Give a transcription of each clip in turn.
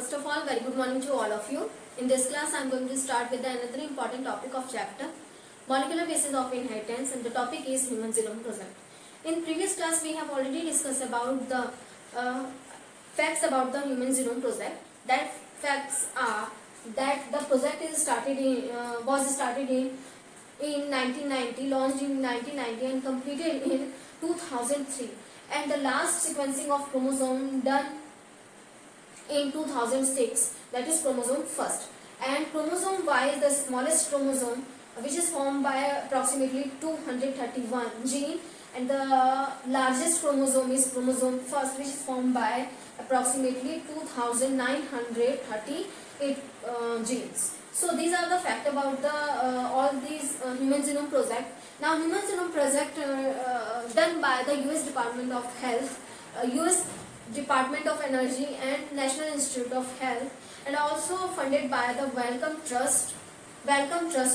First of all, very good morning to all of you. In this class, I am going to start with another important topic of chapter, molecular basis of inheritance, and the topic is human genome project. In previous class, we have already discussed about the facts about the human genome project. That facts are that the project is was started in 1990, launched in 1990, and completed in 2003. And the last sequencing of chromosome done in 2006, that is chromosome first. And chromosome Y is the smallest chromosome, which is formed by approximately 231 gene, and the largest chromosome is chromosome first, which is formed by approximately 2938 genes. So these are the fact about the all these human genome project. Now human genome project done by the US Department of Health, US Department of Energy, and National Institute of Health, and also funded by the Wellcome Trust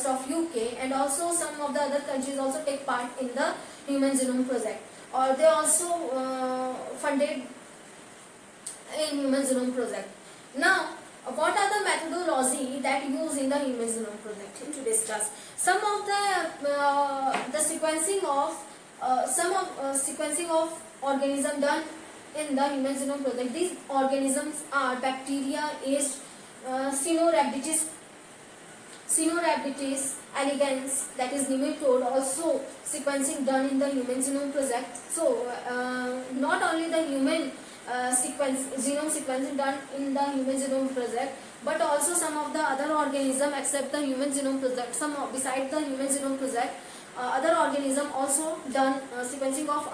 of UK, and also some of the other countries also take part in the human genome project, or they also funded in human genome project. Now, what are the methodology that used in the human genome project in today's class? Some of the sequencing of organism done in the human genome project. These organisms are bacteria, yeast, Caenorhabditis elegans, that is nematode, also sequencing done in the human genome project. So not only the human genome sequencing done in the human genome project, but also some of the other organism except the human genome project. Besides the human genome project, other organism also done sequencing of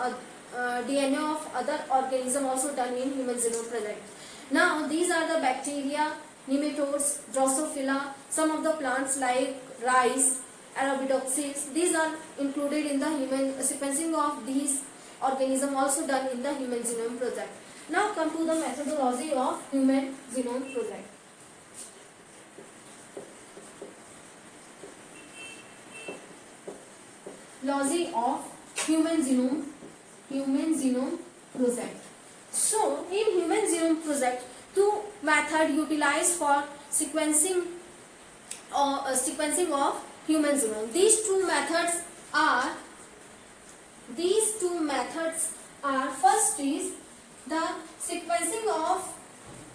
DNA of other organism also done in human genome project. Now these are the bacteria, nematodes, Drosophila, some of the plants like rice, Arabidopsis. These are included in the human sequencing of these organism also done in the human genome project. Now come to the methodology of human genome project. Logy of human genome project. So in human genome project, two methods utilized for sequencing of human genome. These two methods are first is the sequencing of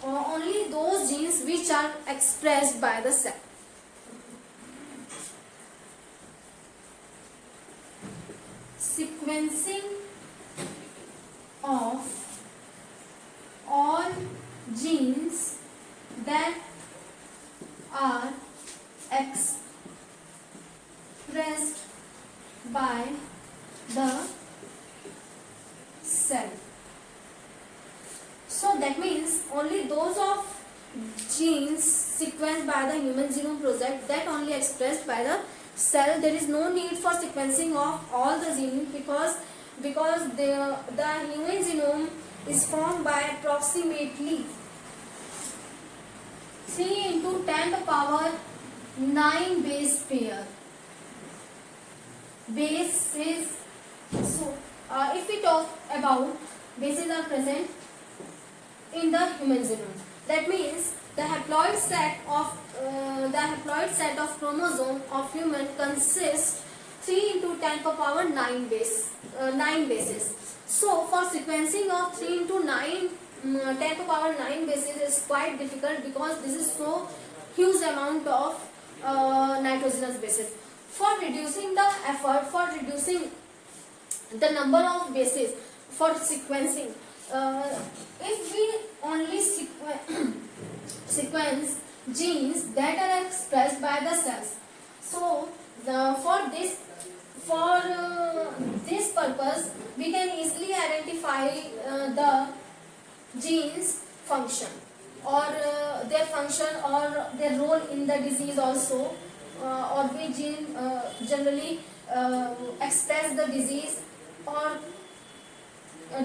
only those genes which are expressed by the cell. Sequencing of all genes that are expressed by the cell. So that means only those of genes sequenced by the human genome project that only expressed by the cell. There is no need for sequencing of all the genes because the human genome is formed by approximately 3 into 10 to the power 9 base pair. Bases. So if we talk about bases are present in the human genome, that means the haploid set of chromosome of human consists 3 into 10 to the power 9 bases. So for sequencing of 3 into 10 to the power 9 bases is quite difficult because this is so huge amount of nitrogenous bases. For reducing the effort, for reducing the number of bases for sequencing, if we only sequence genes that are expressed by the cells, so for this purpose we can easily identify the genes function or their function or their role in the disease also, or which gene generally express the disease, or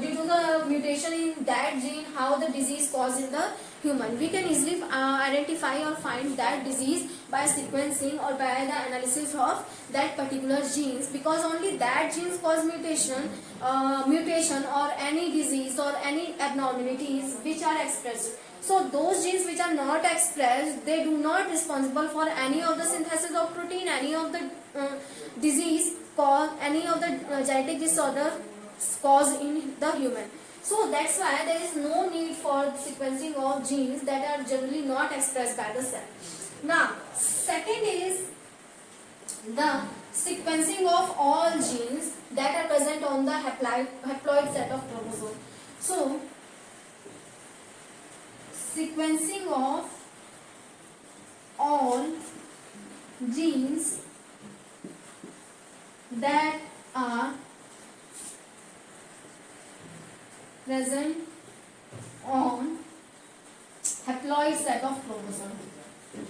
due to the mutation in that gene how the disease caused in the human. We can easily identify or find that disease by sequencing or by the analysis of that particular genes, because only that genes cause mutation or any disease or any abnormalities which are expressed So those genes which are not expressed, they do not responsible for any of the synthesis of protein, any of the disease cause, any of the genetic disorder caused in the human. So that's why there is no need for sequencing of genes that are generally not expressed by the cell. Now, second is the sequencing of all genes that are present on the haploid set of chromosome. So, sequencing of all genes that are present on haploid set of chromosome.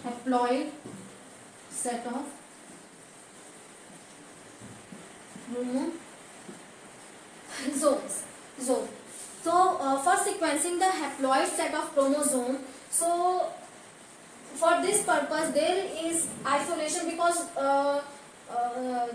Haploid set of chromosomes. So for sequencing the haploid set of chromosome, so for this purpose there is isolation, because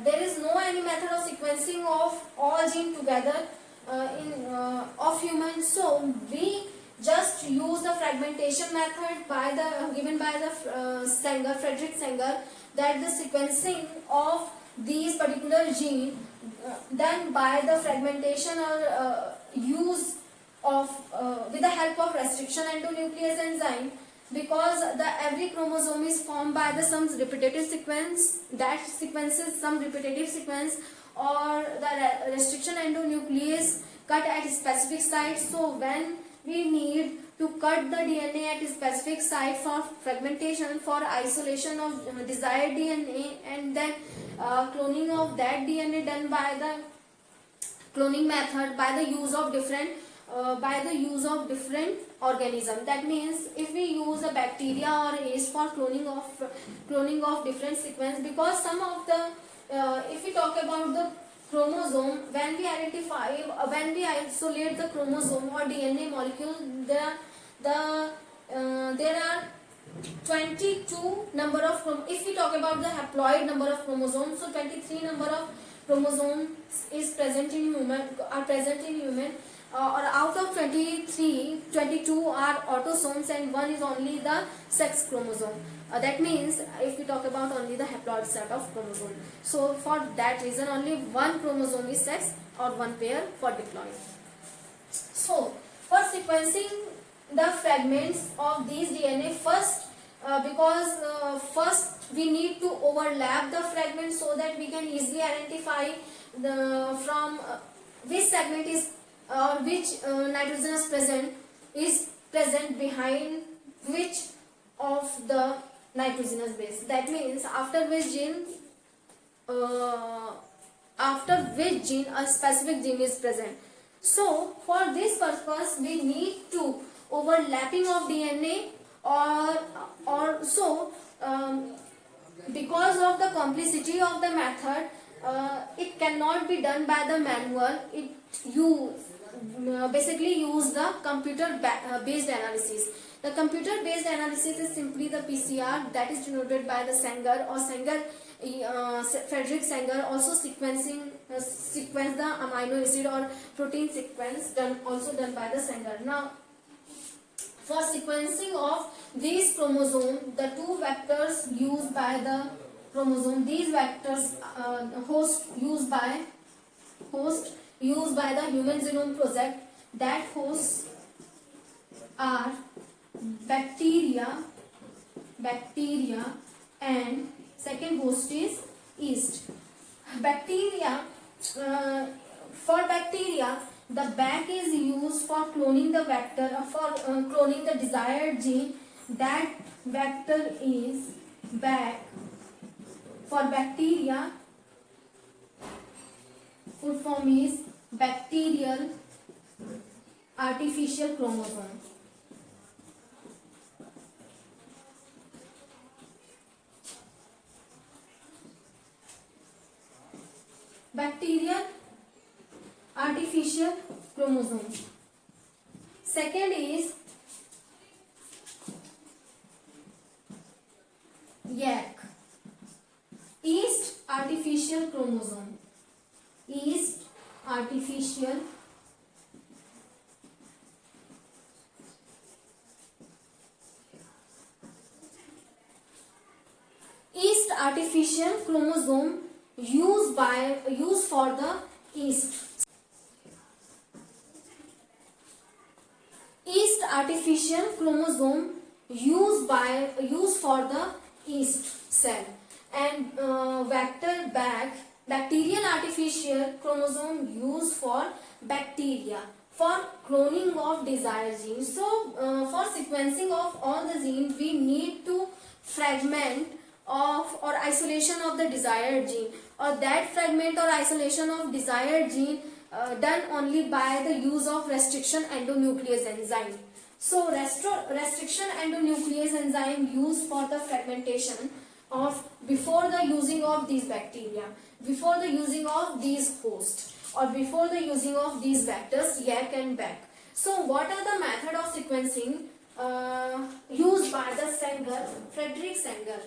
there is no any method of sequencing of all genes together of humans. So we just use the fragmentation method by the given by the Sanger, Frederick Sanger, that the sequencing of these particular gene done by the fragmentation or use of with the help of restriction endonuclease enzyme, because the every chromosome is formed by the some repetitive sequence, that sequences some repetitive sequence, or the restriction endonuclease cut at specific sites. So when we need to cut the DNA at a specific site for fragmentation, for isolation of desired DNA, and then cloning of that DNA done by the cloning method by the use of different organism. That means if we use a bacteria or yeast for cloning of different sequence, because some of the if we talk about the chromosome, when we identify when we isolate the chromosome or DNA molecule, there are 22 number of if we talk about the haploid number of chromosomes, so 23 number of chromosomes is present in human, or out of 23, 22 are autosomes and one is only the sex chromosome. That means if we talk about only the haploid set of chromosome, so for that reason only one chromosome is sex or one pair for diploid. So for sequencing the fragments of these DNA, first first we need to overlap the fragments so that we can easily identify the from which segment is or which nitrogenous present is present behind which of the nitrogenous base. That means after which gene a specific gene is present. So for this purpose we need to overlapping of DNA, or so because of the complexity of the method, it cannot be done by the manual. It basically use the computer based analysis. The computer based analysis is simply the PCR, that is denoted by the Sanger or Sanger, Frederick Sanger. Also sequence the amino acid or protein sequence also done by the Sanger. Now for sequencing of these chromosomes, the two vectors used by the chromosome, these vectors host used by the Human Genome Project, that hosts are bacteria, and second host is yeast. Bacteria, for bacteria, the back is used for cloning the vector, for cloning the desired gene. That vector is back. For bacteria, full form is bacterial artificial chromosome. Bacterial artificial chromosome. Second is YAC, yeast artificial chromosome. Yeast artificial artificial chromosome used for the yeast. Yeast artificial chromosome used for the yeast cell, and vector bag bacterial artificial chromosome used for bacteria for cloning of desired genes. So for sequencing of all the genes we need to fragment of or isolation of the desired gene, or that fragment or isolation of desired gene done only by the use of restriction endonuclease enzyme. So restriction endonuclease enzyme used for the fragmentation of before the using of these bacteria, before the using of these hosts, or before the using of these vectors yak and bak. So what are the method of sequencing used by the Sanger, Frederick Sanger?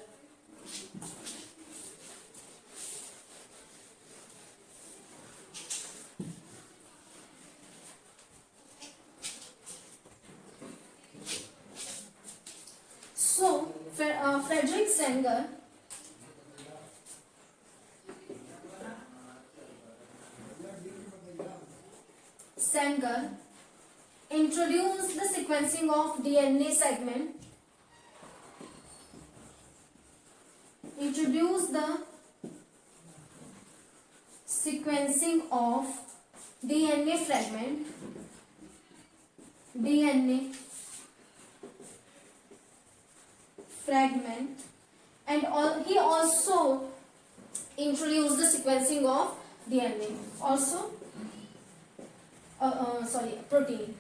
So Frederick Sanger introduced the sequencing of DNA segment, introduced the sequencing of DNA fragment, and he also introduced the sequencing of DNA, also protein.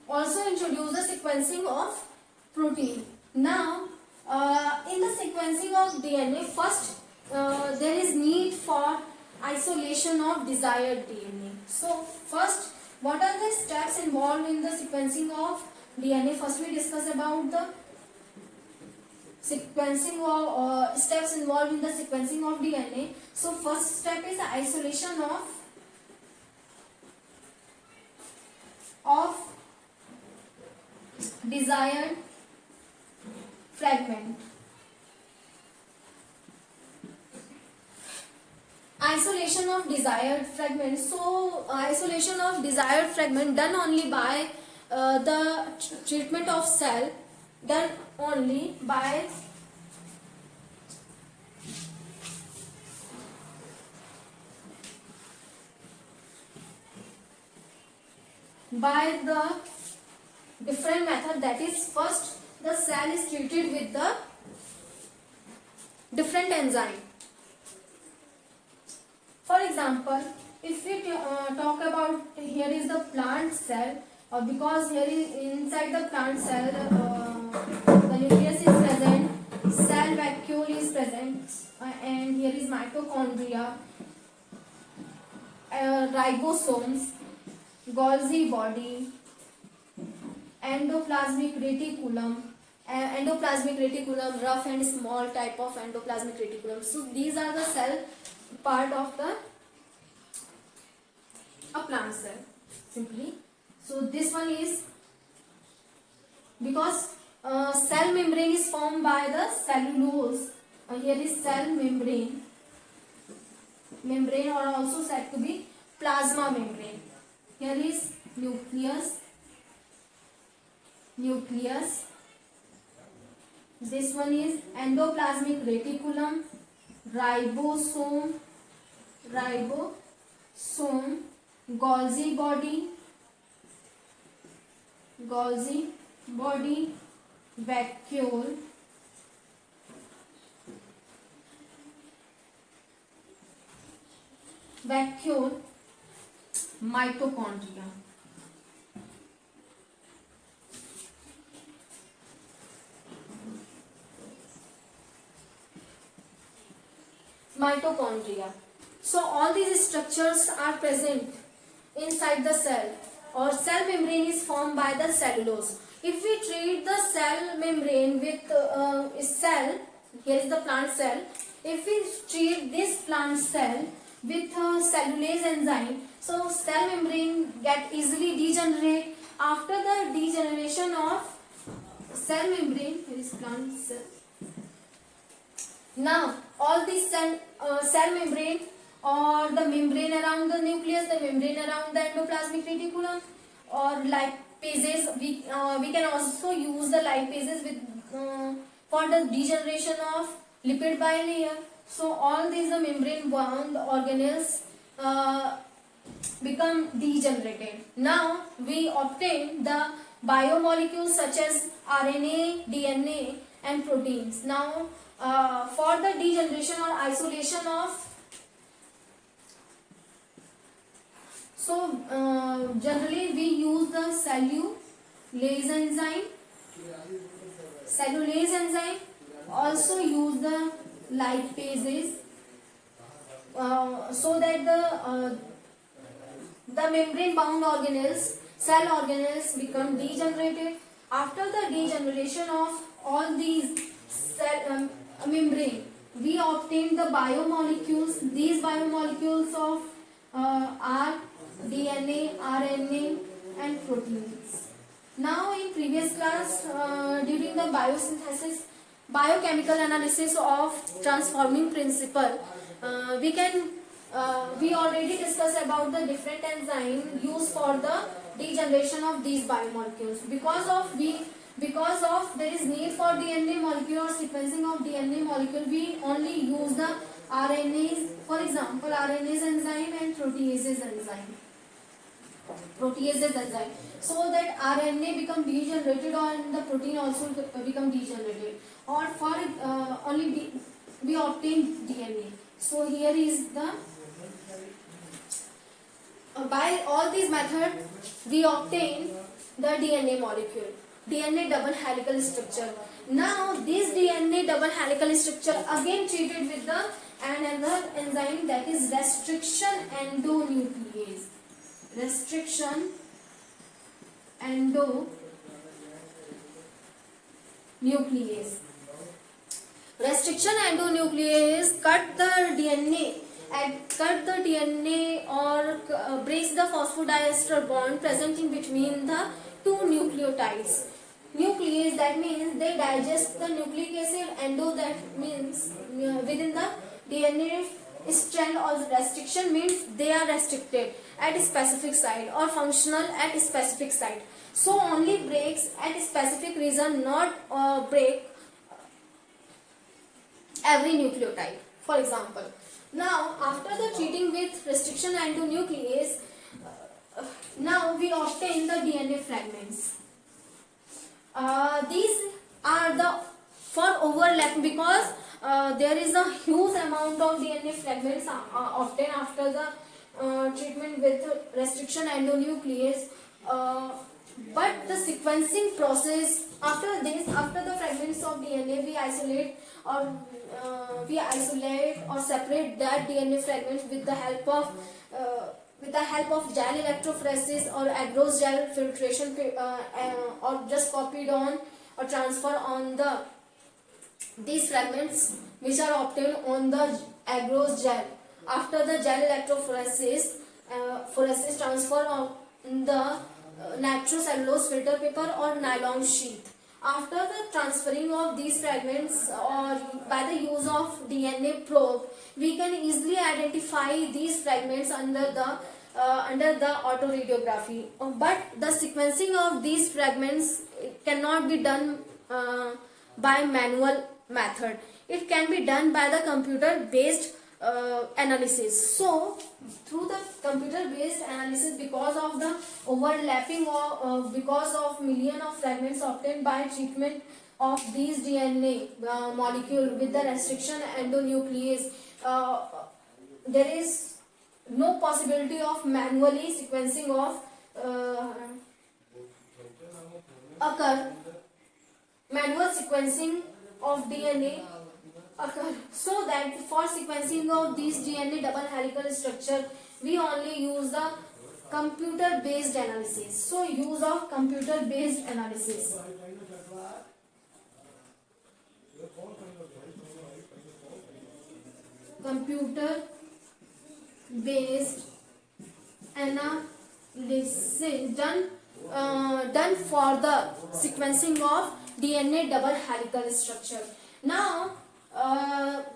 Also introduce the sequencing of protein. Now, in the sequencing of DNA, first there is need for isolation of desired DNA. So, first, what are the steps involved in the sequencing of DNA? First, we discuss about the sequencing of steps involved in the sequencing of DNA. So, first step is isolation of desired fragment. Isolation of desired fragment. So, isolation of desired fragment done only by the treatment of cell, done only by the different method. That is, first the cell is treated with the different enzyme. For example, if we talk about, here is the plant cell, because here is inside the plant cell the nucleus is present, cell vacuole is present, and here is mitochondria, ribosomes, Golgi body, endoplasmic reticulum, rough and small type of endoplasmic reticulum. So these are the cell part of a plant cell, simply. So this one is, because cell membrane is formed by the cellulose, here is cell membrane or also said to be plasma membrane. Here is nucleus, this one is endoplasmic reticulum, ribosome, Golgi body, vacuole, mitochondria. So all these structures are present inside the cell, or cell membrane is formed by the cellulose. If we treat the cell membrane with cell, here is the plant cell. If we treat this plant cell with cellulase enzyme, so cell membrane get easily degenerate. After the degeneration of cell membrane, here is plant cell. Now all these cell membrane or the membrane around the nucleus, the membrane around the endoplasmic reticulum, or lipases, we can also use the lipases with for the degeneration of lipid bilayer. So all these membrane bound organelles become degenerated. Now we obtain the biomolecules such as RNA, DNA and proteins. Now for the degeneration or isolation of, so generally we use the cellulase enzyme. Cellulase enzyme also use the lipases so that the membrane bound organelles, cell organelles become degenerated. After the degeneration of all these cell membrane, we obtain the biomolecules. These biomolecules of are DNA, RNA and proteins. Now in previous class during the biosynthesis, biochemical analysis of transforming principle, we already discussed about the different enzyme used for the degeneration of these biomolecules. Because of there is need for DNA molecule or sequencing of DNA molecule, we only use the RNAs, for example RNase enzyme and proteases enzyme. So that RNA become degenerated and the protein also become degenerated, or for only we obtain DNA. So here is the by all these methods we obtain the DNA molecule, DNA double helical structure. Now this DNA double helical structure again treated with the another enzyme, that is restriction endonuclease. Restriction endonuclease. Restriction endonuclease cut the DNA or breaks the phosphodiester bond present in between the two nucleotides. Nuclease, that means they digest the nucleic acid. Endo, that means within the DNA strand, or restriction means they are restricted at a specific site or functional at a specific site. So only breaks at a specific region, not break every nucleotide. For example, now after the treating with restriction endonuclease, now we obtain the DNA fragments. These are the for overlap, because there is a huge amount of DNA fragments obtained after the treatment with restriction endonuclease. But the sequencing process after the fragments of DNA, we isolate or separate that DNA fragments with the help of gel electrophoresis or agarose gel filtration, or just copied on or transfer on these fragments which are obtained on the agarose gel. After the gel electrophoresis, transfer on the nitrocellulose filter paper or nylon sheath. After the transferring of these fragments, or by the use of DNA probe, we can easily identify these fragments under the autoradiography. But the sequencing of these fragments cannot be done by manual method. It can be done by the computer based analysis. So through the computer based analysis, because of the overlapping or because of million of fragments obtained by treatment of these DNA molecule with the restriction endonuclease, there is no possibility of manually sequencing of manual sequencing of DNA occur. So that for sequencing of these DNA double helical structure, we only use the computer based analysis. So use of computer based analysis. Computer based analysis done for the sequencing of DNA double helical structure. Now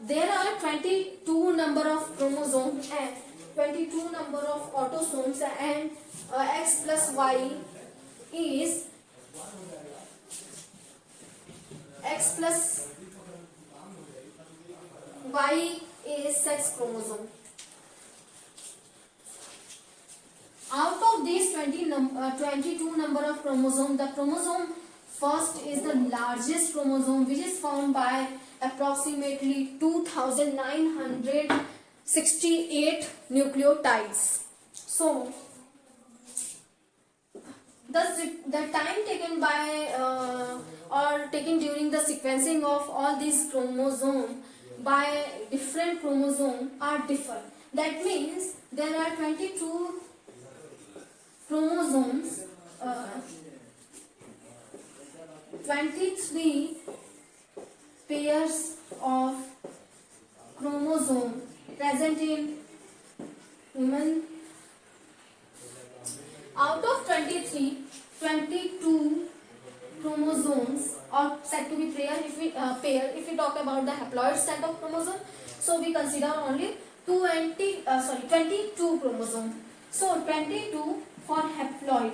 there are 22 number of chromosomes and 22 number of autosomes, and X plus Y is X plus Y is sex chromosome. Out of these 22 number of chromosomes, the chromosome first is the largest chromosome, which is found by approximately 2968 nucleotides. So the time taken by or taken during the sequencing of all these chromosomes by different chromosomes are different. That means there are 22 chromosomes, 23 pairs of chromosome present in human. Out of 23, 22 chromosomes are said to be pair. If we talk about the haploid set of chromosomes, so we consider only 22 chromosomes. So 22 for haploid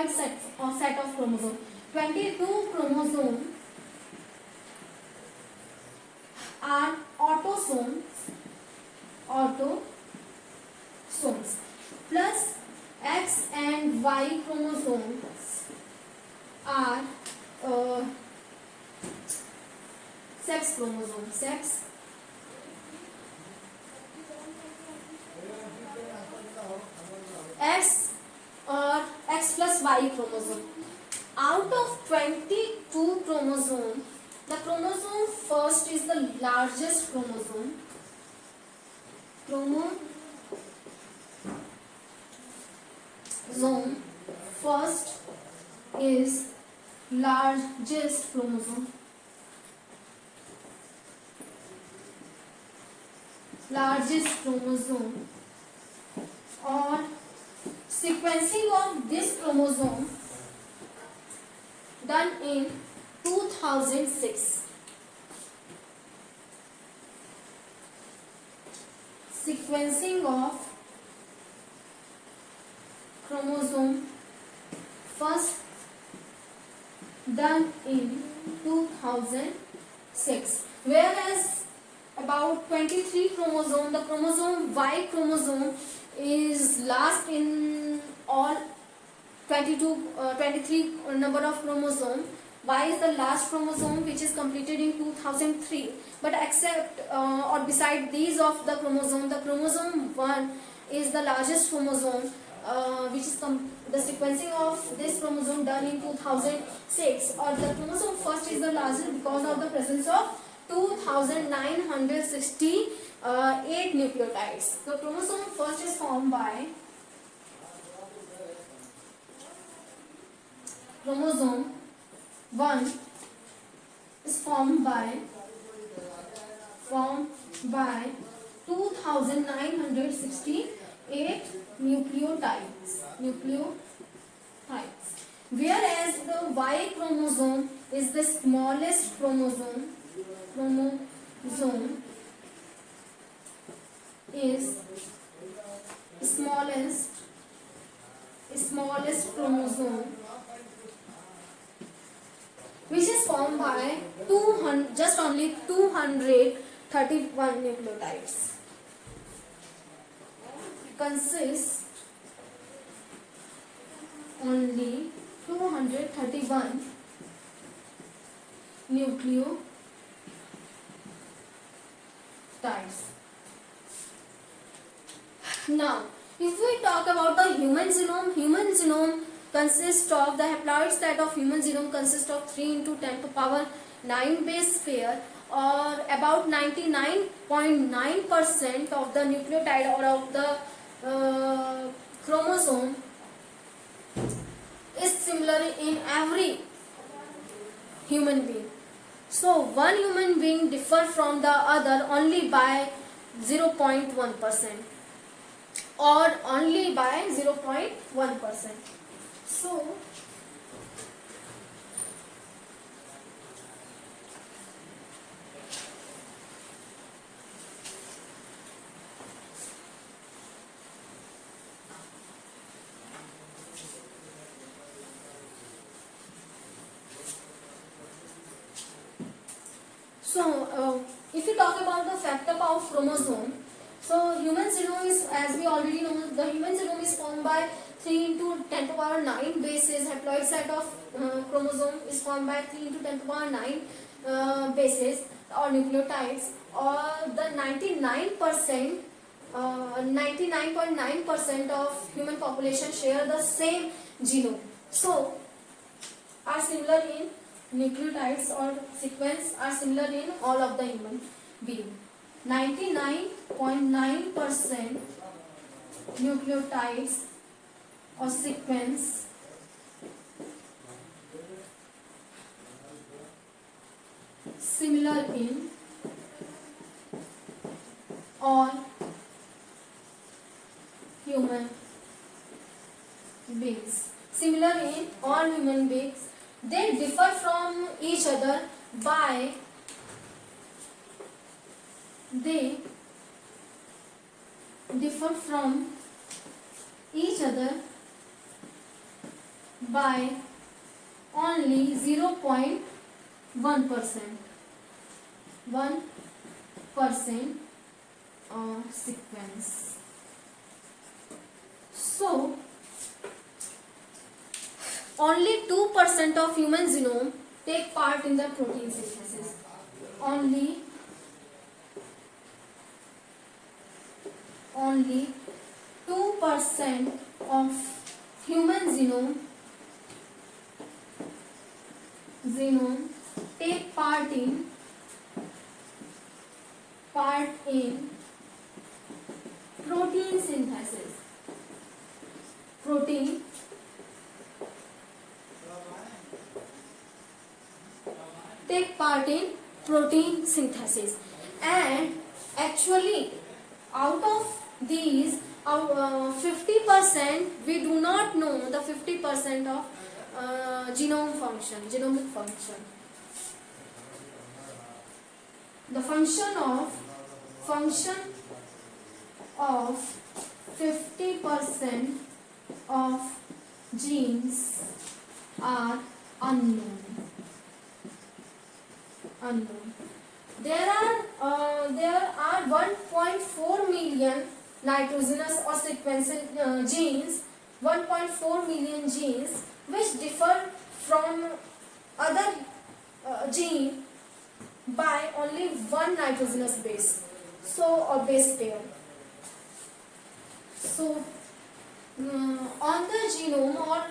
set of chromosomes. 22 chromosomes are autosomes plus X and Y chromosomes are sex chromosomes. X or X plus Y chromosome. Out of 22 chromosomes, the chromosome first is the largest chromosome. Chromosome first is largest chromosome. Or sequencing of this chromosome done in 2006. Sequencing of chromosome first done in 2006, whereas about 23 chromosome, the chromosome Y chromosome is last in all 23 number of chromosome. Y is the last chromosome, which is completed in 2003. But except or beside these of the chromosome 1 is the largest chromosome, which is the sequencing of this chromosome done in 2006. Or the chromosome first is the largest because of the presence of 2968 nucleotides. The chromosome first is formed by chromosome 1 is formed by 2968 nucleotides. Whereas the Y chromosome is the smallest chromosome. Is smallest chromosome, which is formed by just only 231 nucleotides. Consists only 231 nucleotides. Now, if we talk about the human genome consists of the haploid set of human genome consists of 3 into 10 to power 9 base pair, or about 99.9% of the nucleotide or of the chromosome is similar in every human being. So one human being differ from the other only by 0.1% or only by 0.1%. So if you talk about the factor of chromosome, so human genome is, as we already know, the human genome is formed by 3 into 10 to the power 9 bases. Haploid set of chromosome is formed by 3 into 10 to the power 9 bases or nucleotides, or the 99.9% of human population share the same genome. So are similar in nucleotides or sequence are similar in all of the human being. 99.9% nucleotides or sequence similar in all human beings. Similar in all human beings. They differ from each other by only 0.1%. 1% sequence. So only 2% of human genome take part in the protein synthesis. Only 2% of human genome take part in protein synthesis. Take part in protein synthesis, and actually out of these 50% we do not know the 50% of genomic function. The function of 50% of genes are unknown. There are 1.4 million nitrogenous or sequential genes, 1.4 million genes which differ from other gene by only one nitrogenous base, or base pair. So on the genome or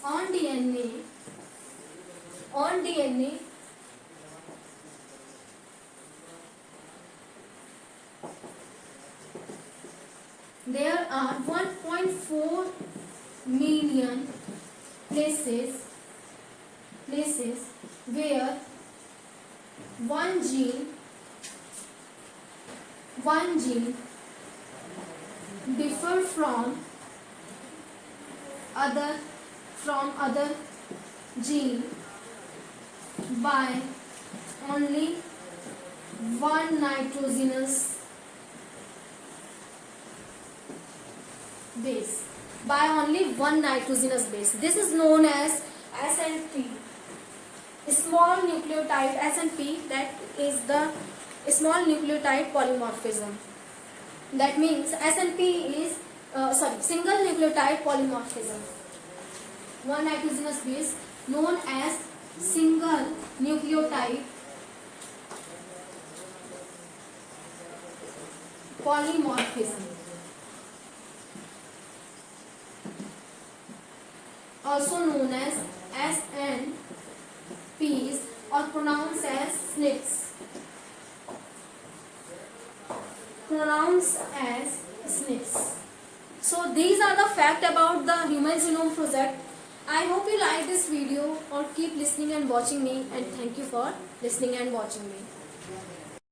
on DNA, there are 1.4 million places where one gene differ from other gene by only one nitrogenous base. This is known as SNP, small nucleotide SNP, that is the small nucleotide polymorphism. That means SNP is single nucleotide polymorphism. One nitrogenous base known as single nucleotide polymorphism, also known as SNPs or pronounced as SNPs. So these are the facts about the Human Genome Project. I hope you like this video, or keep listening and watching me, and thank you for listening and watching me.